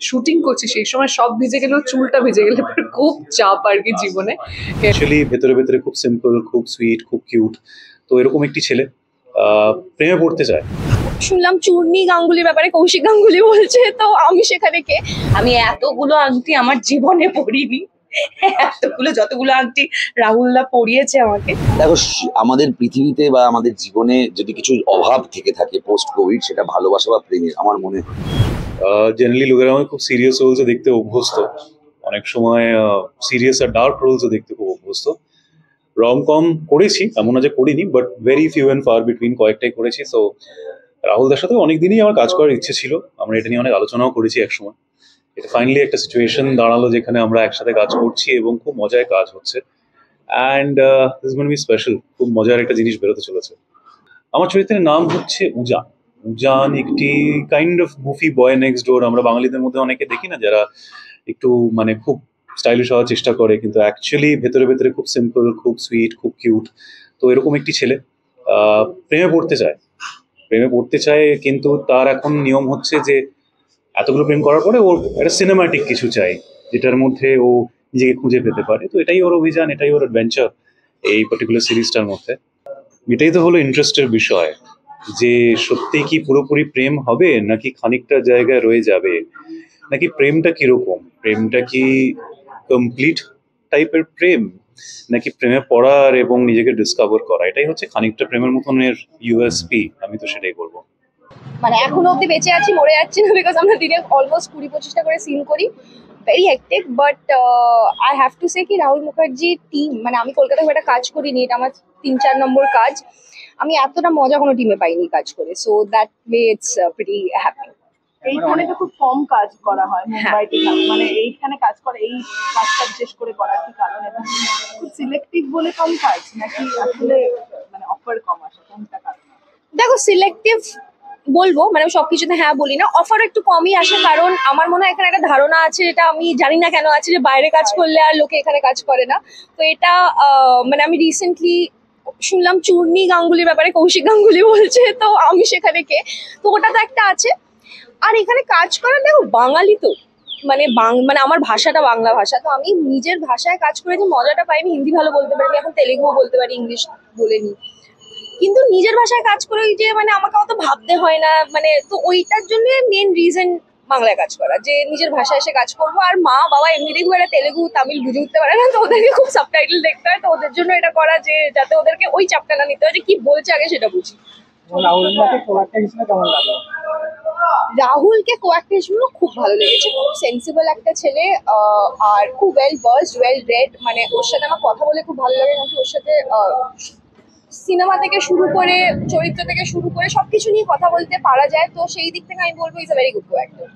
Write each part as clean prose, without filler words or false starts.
Shooting করছি সেই সময় সব ভিজে গেলেও চুলটা ভিজে গেলে খুব চাপ আর কি জীবনে। অ্যাকচুয়ালি ভেতরে ভেতরে খুব সিম্পল, খুব সুইট, খুব কিউট। তো এরকম একটি ছেলে প্রেমে পড়তে চায়। শুনলাম চূর্ণী গাঙ্গুলির ব্যাপারে কৌশিক গাঙ্গুলি বলছে, তো আমি সেখানে কে? আমি এতগুলো আংটি আমার জীবনে পরিনি, যতগুলো আংটি রাহুলদা পরিয়েছে আমাকে। দেখো, আমাদের পৃথিবীতে বা আমাদের জীবনে যদি কিছু অভাব থেকে থাকে পোস্ট কোভিড, সেটা ভালোবাসা বা প্রেমের আমার মনে হয়। জেনারেলি লোকেরা আমাকে খুব সিরিয়াস রোলসে দেখতে অভ্যস্ত, অনেক সময় সিরিয়াস আর ডার্ক রোলসে দেখতে খুব অভ্যস্ত। রম কম করেছি, এমন না যে করিনি, but very few and far between, কয়েকটাই করেছি। সো রাহুলদার সাথে অনেকদিনই আমার কাজ করার ইচ্ছে ছিল, আমরা এটা নিয়ে অনেক আলোচনাও করেছি একসময়। এটা ফাইনালি একটা সিচুয়েশন দাঁড়ালো যেখানে আমরা একসাথে কাজ করছি এবং খুব মজায় কাজ হচ্ছে। And this gonna be special, খুব মজার একটা জিনিস বেরোতে চলেছে। আমার চরিত্রের নাম হচ্ছে উজান। উজান একটি kind of movie boy next ডোর। আমরা বাঙালিদের মধ্যে অনেকে দেখি না যারা একটু মানে খুব স্টাইলিশ হওয়ার চেষ্টা করে, কিন্তু অ্যাকচুয়ালি ভেতরে ভেতরে খুব সিম্পল, খুব সুইট, খুব কিউট। তো এরকম একটি ছেলে প্রেমে পড়তে চায়। প্রেমে পড়তে চায়, কিন্তু তার এখন নিয়ম হচ্ছে যে এতগুলো প্রেম করার পরে ওর একটা সিনেমাটিক কিছু চাই, যেটার মধ্যে ও নিজেকে খুঁজে পেতে পারে। তো এটাই ওর অভিযান, এটাই ওর অ্যাডভেঞ্চার এই পার্টিকুলার সিরিজটার মধ্যে। এটাই তো হলো ইন্টারেস্টের বিষয়, যে সত্যি কি পুরোপুরি প্রেম হবে, নাকি খানিকটা জায়গায় রয়ে যাবে, নাকি প্রেমটা কিরকম, প্রেমটা কি কমপ্লিট টাইপের প্রেম, নাকি প্রেমে পড়ার এবং নিজেকে ডিসকভার করা। এটাই হচ্ছে খানিকটা প্রেমের মতনের ইউএসপি। আমি তো সেটাই বলবো। মানে এখনো অব্দি বেঁচে আছি, মরে যাচ্ছি না, বিকজ আমরা দিনে অলমোস্ট 20-25টা করে সিন করি, very hectic. But I have to say কি রাহুল মুখার্জির টিম, মানে আমি কলকাতায় খুব একটা কাজ করিনি, এটা আমার 3-4 নম্বর কাজ। আমি এতটা মজা কোনো টিমে পাইনি কাজ করে, so that way it's pretty happy. এইখানে তো খুব কম কাজ করা হয় মুম্বাইতে, মানে এইখানে কাজ করে, এই কাজটা বিশেষ করে করার কি কারণ? এবং খুব সিলেক্টিভ বলে কম কাজ, নাকি আসলে মানে অফার কম আসে, কোনটা কারণ? দেখো, সিলেক্টিভ বলবো, মানে আমি সবকিছুতে হ্যাঁ বলি না, অফার একটু কমই আসে। কারণ আমার মনে হয় এখানে একটা ধারণা আছে, এটা আমি জানি না কেন আছে, যে বাইরে কাজ করলে আর লোকে এখানে কাজ করে না। তো এটা মানে আমি রিসেন্টলি শুনলাম চূর্ণী গাঙ্গুলির ব্যাপারে কৌশিক গাঙ্গুলি বলছে, তো আমি সেখানে কে? তো ওটা তো একটা আছে। আর এখানে কাজ করার, দেখো বাঙালি তো, মানে মানে আমার ভাষাটা বাংলা ভাষা, তো আমি নিজের ভাষায় কাজ করে যে মজাটা পাই, আমি হিন্দি ভালো বলতে পারি, এখন তেলেগুও বলতে পারি, ইংলিশ বলে নি, কিন্তু নিজের ভাষায় কাজ করে যে মানে আমাকে অত ভাবতে হয় না, মানে তো ওইটার জন্য মেন রিজন বাংলায় কাজ করা, যে নিজের ভাষায় এসে কাজ করবো। আর মা বাবা এমনিতেই খুব একটা তেলেগু তামিল বুঝে উঠতে পারে না, তো ওদেরকে খুব সাবটাইটেল দেখতে হয়, তো ওদের জন্য এটা করা, যে যাতে ওদেরকে ওই চাপটা না নিতে হয় যে কি বলছে, আগে সেটা বুঝি। রাহুলকে কোয়াক্টার হিসেবে খুব ভালো লেগেছে, খুব সেন্সিবল একটা ছেলে, আর খুব ওয়েল ভার্সড, ওয়েল রেড। মানে ওর সাথে আমার কথা বলে খুব ভালো লাগে, কারণ ওর সাথে সিনেমা থেকে শুরু করে চরিত্র থেকে শুরু করে সবকিছু নিয়ে কথা বলতে পারা যায়। তো সেই দিক থেকে আমি বলবো is a very good co-actor.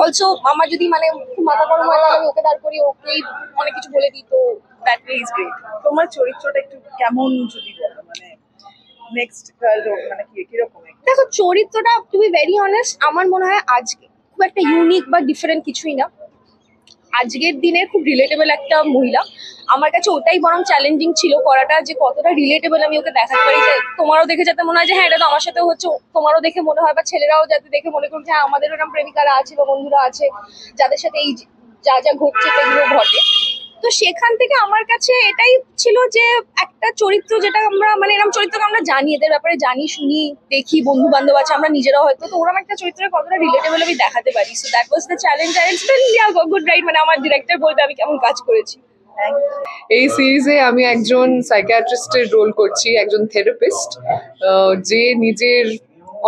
Also আমার যদি মানে খুব মাথা গরম হয়, তাহলে আমি ওকে দাঁড় করি, ওকেই অনেক কিছু বলে দিই, তো দ্যাট ওয়ে ইজ গ্রেট। তোমার চরিত্রটা একটু কেমন যদি বলো, মানে নেক্সট মানে কিরকম? দেখো, চরিত্রটা টু বি ভেরি অনেস্ট আমার মনে হয় আজকে খুব একটা ইউনিক বা ডিফারেন্ট কিছুই না। আজকের দিনে খুব রিলেটেবল একটা মহিলা, আমার কাছে ওটাই বরং চ্যালেঞ্জিং ছিল করাটা, যে কতটা রিলেটেবল আমি ওকে দেখাতে পারি, যে তোমারও দেখে যাতে মনে হয় যে হ্যাঁ এটা তো আমার সাথেও হচ্ছে, তোমারও দেখে মনে হয়, বা ছেলেরাও যাতে দেখে মনে করুন যে হ্যাঁ আমাদের ওরকম প্রেমিকারা আছে বা বন্ধুরা আছে যাদের সাথে এই যা যা ঘটছে সেগুলো ঘটে। তো সেখান থেকে আমার কাছে এটাই ছিল যে একটা চরিত্র, যেটা আমরা মানে এরকম চরিত্রকে আমরা জানি, এদের ব্যাপারে জানি, শুনি, দেখি, বন্ধু বান্ধব আছে, আমরা নিজেরাও হয়তো, তো ওরকম একটা চরিত্রের কতটা রিলেটেবল আমি দেখাতে পারি। So that was the challenge, and it's been good right. মানে আমার ডিরেক্টর বলতে আমি কেমন কাজ করেছি। এই সিরিজে আমি একজন সাইকিয়াট্রিস্টের রোল করছি, একজন থেরাপিস্ট, যে নিজের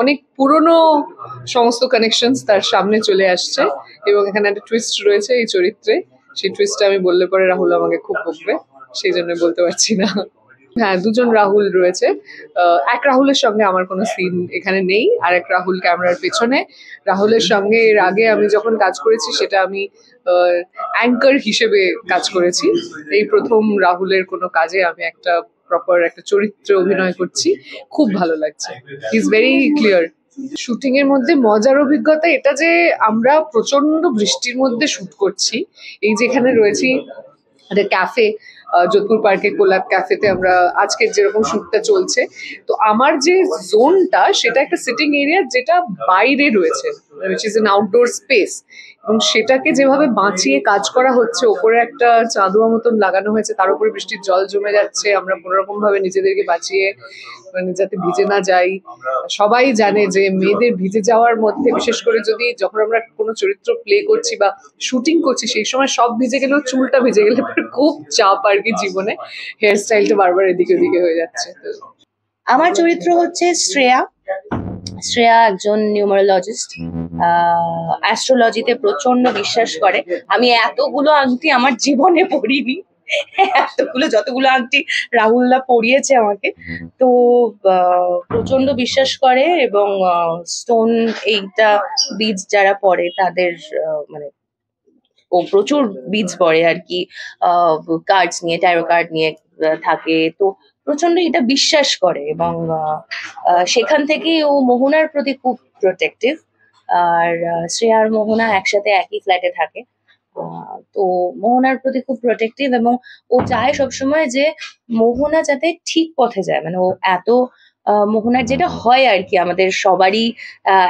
অনেক পুরনো সমস্ত কানেকশনস তার সামনে চলে আসছে, এবং এখানে একটা টুইস্ট রয়েছে এই চরিত্রে। সেই টুইস্টটা আমি বললে পরে রাহুল আমাকে খুব বকবে, সেই জন্য বলতে পারছি না। হ্যাঁ, দুজন রাহুল রয়েছে। এক রাহুলের সঙ্গে আমার কোনো সিন এখানে নেই, আর এক রাহুল ক্যামেরার পেছনে। রাহুলের সঙ্গে এর আগে আমি যখন কাজ করেছি সেটা আমি অ্যাঙ্কার হিসেবে কাজ করেছি। এই প্রথম রাহুলের কোনো কাজে আমি একটা প্রপার একটা চরিত্রে অভিনয় করছি, খুব ভালো লাগছে। He is very clear. Shooting এর মধ্যে মজার অভিজ্ঞতা এটা যে আমরা প্রচন্ড বৃষ্টির মধ্যে শুট করছি, এই যেখানে রয়েছি একটা ক্যাফে, যোধপুর পার্কে কোলাব ক্যাফেতে আমরা আজকের যেরকম শুটটা চলছে। তো আমার যে জোনটা সেটা একটা সিটিং এরিয়া, যেটা বাইরে রয়েছে, which is an outdoor space, এবং সেটাকে যেভাবে বাঁচিয়ে কাজ করা হচ্ছে, ওপরে একটা চাঁদোয়া মতন লাগানো হয়েছে, তার উপরে বৃষ্টির জল জমে যাচ্ছে, আমরা কোনোরকম ভাবে নিজেদেরকে বাঁচিয়ে মানে যাতে ভিজে না যাই। সবাই জানে যে মেয়েদের ভিজে যাওয়ার মধ্যে, বিশেষ করে যদি যখন আমরা কোনো চরিত্র প্লে করছি বা শুটিং করছি, সেই সময় সব ভিজে গেলেও চুলটা ভিজে গেলে পরে খুব চাপ আর কি জীবনে, হেয়ার স্টাইলটা বারবার এদিকে ওদিকে হয়ে যাচ্ছে। তো আমার চরিত্র হচ্ছে শ্রেয়া। শ্রেয়া একজন নিউমারোলজিস্ট, অ্যাস্ট্রোলজিতে প্রচন্ড বিশ্বাস করে। আমি এতগুলো আংটি আমার জীবনে পরিনি, যতগুলো আংটি রাহুলদা পরিয়েছে আমাকে। তো প্রচন্ড বিশ্বাস করে, এবং স্টোন এইটা বীজ যারা পড়ে তাদের মানে ও প্রচুর বীজ পড়ে আর কি, কার্ডস নিয়ে, ট্যারো কার্ড নিয়ে থাকে। তো প্রচন্ড এটা বিশ্বাস করে, এবং সেখান থেকেই ও মোহনার প্রতি খুব প্রোটেক্টিভ। আর শ্রেয়া আর মোহনা একসাথে একই ফ্ল্যাটে থাকে, তো মোহনার প্রতি খুব প্রোটেক্টিভ, এবং ও চায় সবসময় যে মোহনা যাতে ঠিক পথে যায়। মানে ও এত মোহনার যেটা হয় আর কি, আমাদের সবারই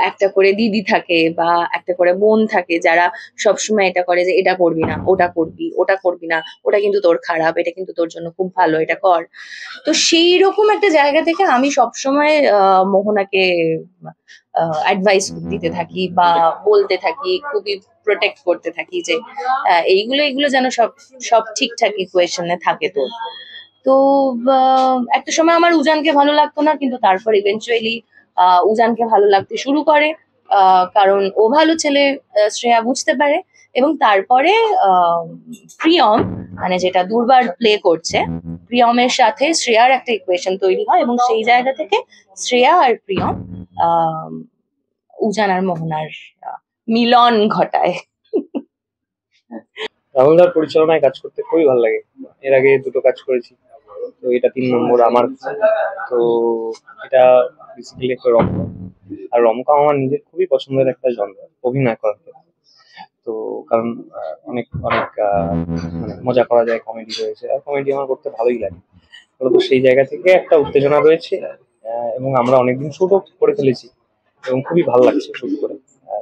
একটা করে দিদি থাকে বা একটা করে বোন থাকে যারা সবসময় এটা করে যে এটা করবি না, ওটা করবি, ওটা করবি না, ওটা কিন্তু তোর খারাপ, এটা কিন্তু তোর জন্য খুব ভালো, এটা কর। তো সেই রকম একটা জায়গা থেকে আমি সবসময় মোহনাকে অ্যাডভাইস দিতে থাকি বা বলতে থাকি, খুবই প্রোটেক্ট করতে থাকি যে এইগুলো যেন সব ঠিকঠাক ইকুয়েশনে থাকে তোর। তো একটা সময় আমার উজানকে ভালো লাগতো না, কিন্তু তারপর ইভেন্চুয়ালি উজানকে ভালো লাগতে শুরু করে, কারণ ও ভালো ছেলে, শ্রেয়া বুঝতে পারে। এবং তারপরে প্রিয়ম, মানে যেটা দুর্বার প্লে করছে, প্রিয়মের সাথে শ্রেয়ার একটা ইকুয়েশন তৈরি হয়, এবং সেই জায়গা থেকে শ্রেয়া আর প্রিয়ম উজান আর মোহনার মিলন ঘটায়। রাহুলদার পরিচালনায় কাজ করতে খুবই ভালো লাগে। এর আগে দুটো কাজ করেছি, তো এটা 3 নম্বর আমার। তো এটা বেসিক্যালি একটা রমকম, আর রমকম আমার নিজের খুবই পছন্দের একটা জনর অভিনয় করার ক্ষেত্রে। তো কারণ অনেক অনেক মানে মজা করা যায়, কমেডি রয়েছে, আর কমেডি আমার করতে ভালোই লাগে। তো সেই জায়গা থেকে একটা উত্তেজনা রয়েছে, এবং আমরা অনেকদিন শুটও করে ফেলেছি, এবং খুবই ভালো লাগছে শুট করে।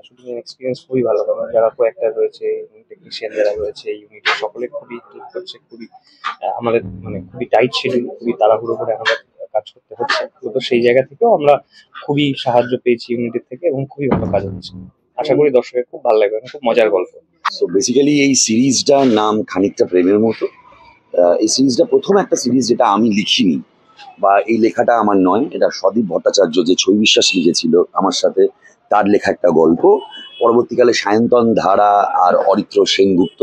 শুটিং এক্সপিরিয়েন্স খুবই ভালো। যারা কো অ্যাক্টর রয়েছে, টেকনিশিয়ান যারা রয়েছে এই ইউনিটে, সকলে খুবই ঠিক করছে। খুবই আমাদের মানে খুবই টাইট শিডিউল, খুবই তাড়াহুড়ো করে আমাদের কাজ করতে হচ্ছে। তো সেই জায়গা থেকেও আমরা খুবই সাহায্য পেয়েছি ইউনিটের থেকে, এবং খুবই ভালো কাজ হচ্ছে। আশা করি দর্শকের খুব ভালো লাগবে, খুব মজার গল্প। সো বেসিক্যালি এই সিরিজটার নাম খানিকটা প্রেমের মতো। এই সিরিজটা প্রথম একটা সিরিজ যেটা আমি লিখিনি, বা এই লেখাটা আমার নয়, এটা সদীপ ভট্টাচার্য যে ছবি বিশ্বাস লিখেছিল আমার সাথে, তার লেখা একটা গল্প। পরবর্তীকালে সায়ন্তন ধারা আর অরিত্র সেনগুপ্ত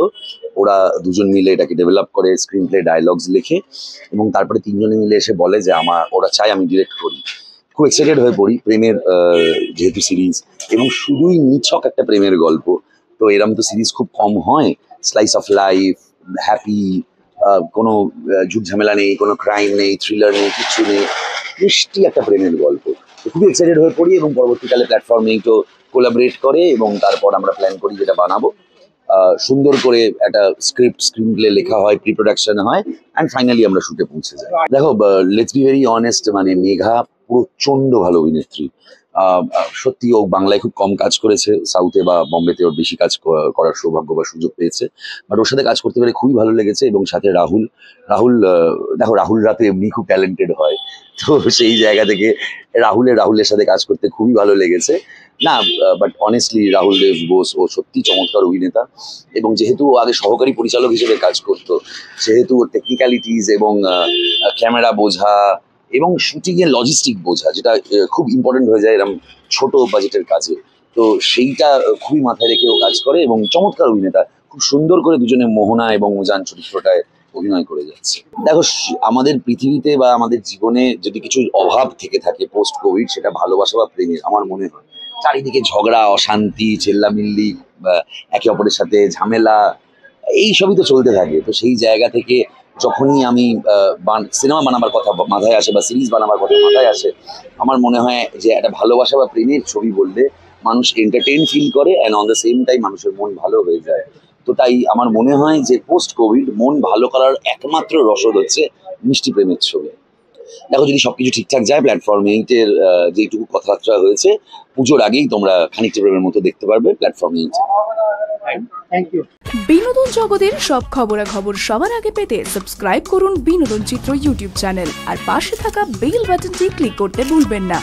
ওরা দুজন মিলে এটাকে ডেভেলপ করে, স্ক্রিন প্লে ডায়লগস লেখে, এবং তারপরে তিনজনে মিলে এসে বলে যে ওরা চায় আমি ডিরেক্ট করি। খুব এক্সাইটেড হয়ে পড়ি, প্রেমের যেহেতু সিরিজ, এবং শুধুই নিছক একটা প্রেমের গল্প। তো এরম তো সিরিজ খুব কম হয়, স্লাইস অফ লাইফ, হ্যাপি, কোনো যুগ ঝামেলা নেই, কোনো ক্রাইম নেই, থ্রিলার নেই, কিচ্ছু নেই, মিষ্টি একটা প্রেমের গল্প। খুবই এক্সাইটেড হয়ে পড়ি, এবং পরবর্তীকালে প্ল্যাটফর্মে একটু কোলাবরেট করে, এবং তারপর আমরা প্ল্যান করি যেটা বানাবো। সুন্দর করে একটা স্ক্রিন প্লে লেখা হয়, প্রি প্রোডাকশন হয়, অ্যান্ড ফাইনালি আমরা শুটে পৌঁছে যাই। দেখো, লেটস বি ভেরি অনেস্ট, মানে মেঘা প্রচন্ড ভালো অভিনেত্রী। সত্যি ও বাংলায় খুব কম কাজ করেছে, সাউথে বা বম্বেতে ওর বেশি কাজ করার সৌভাগ্য বা সুযোগ পেয়েছে। বাট ওর সাথে কাজ করতে পেরে খুবই ভালো লেগেছে। এবং সাথে রাহুল, দেখো রাহুলরা তো এমনি খুব ট্যালেন্টেড হয়, তো সেই জায়গা থেকে রাহুলের সাথে কাজ করতে খুবই ভালো লেগেছে। না, বাট অনেস্টলি রাহুল দেব বোস ও সত্যি চমৎকার অভিনেতা, এবং যেহেতু ও আগে সহকারী পরিচালক হিসেবে কাজ করতো, সেহেতু ওর টেকনিক্যালিটিস এবং ক্যামেরা বোঝা এবং শুটিং এর লজিস্টিক বোঝা, যেটা খুব ইম্পর্টেন্ট হয়ে যায় এরকম ছোট বাজেটের কাজে, তো সেইটা খুবই মাথায় রেখে ও কাজ করে, এবং চমৎকার অভিনেতা। খুব সুন্দর করে দুজনে মোহনা এবং উজান চরিত্রটায় অভিনয় করে যাচ্ছে। দেখো, আমাদের পৃথিবীতে বা আমাদের জীবনে যদি কিছু অভাব থেকে থাকে পোস্ট কোভিড, সেটা ভালোবাসা বা প্রেমের আমার মনে হয়। চারিদিকে ঝগড়া, অশান্তি, চেল্লামিল্লি, একে অপরের সাথে ঝামেলা, এই সবই তো চলতে থাকে। তো সেই জায়গা থেকে যখনই আমি সিনেমা বানাবার কথা মাথায় আসে বা সিরিজ বানাবার কথা মাথায় আসে, আমার মনে হয় যে একটা ভালোবাসা বা প্রেমের ছবি বললে মানুষ এন্টারটেইন ফিল করে, and on the same time মানুষের মন ভালো হয়ে যায়। তো তাই আমার মনে হয় যে পোস্ট কোভিড মন ভালো করার একমাত্র রসদ হচ্ছে মিষ্টি প্রেমের ছবি। দেখো যদি সবকিছু ঠিকঠাক যায় প্ল্যাটফর্ম 8-এর যেটুকু কথাবার্তা হয়েছে পুজোর আগেই তোমরা খানিকটা প্রেমের মতো দেখতে পারবে প্ল্যাটফর্ম 8। বিনোদন জগতের সব খবরাখবর সবার আগে পেতে সাবস্ক্রাইব করুন বিনোদন চিত্র ইউটিউব চ্যানেল আর পাশে থাকা বেল বাটনটি ক্লিক করতে ভুলবেন না।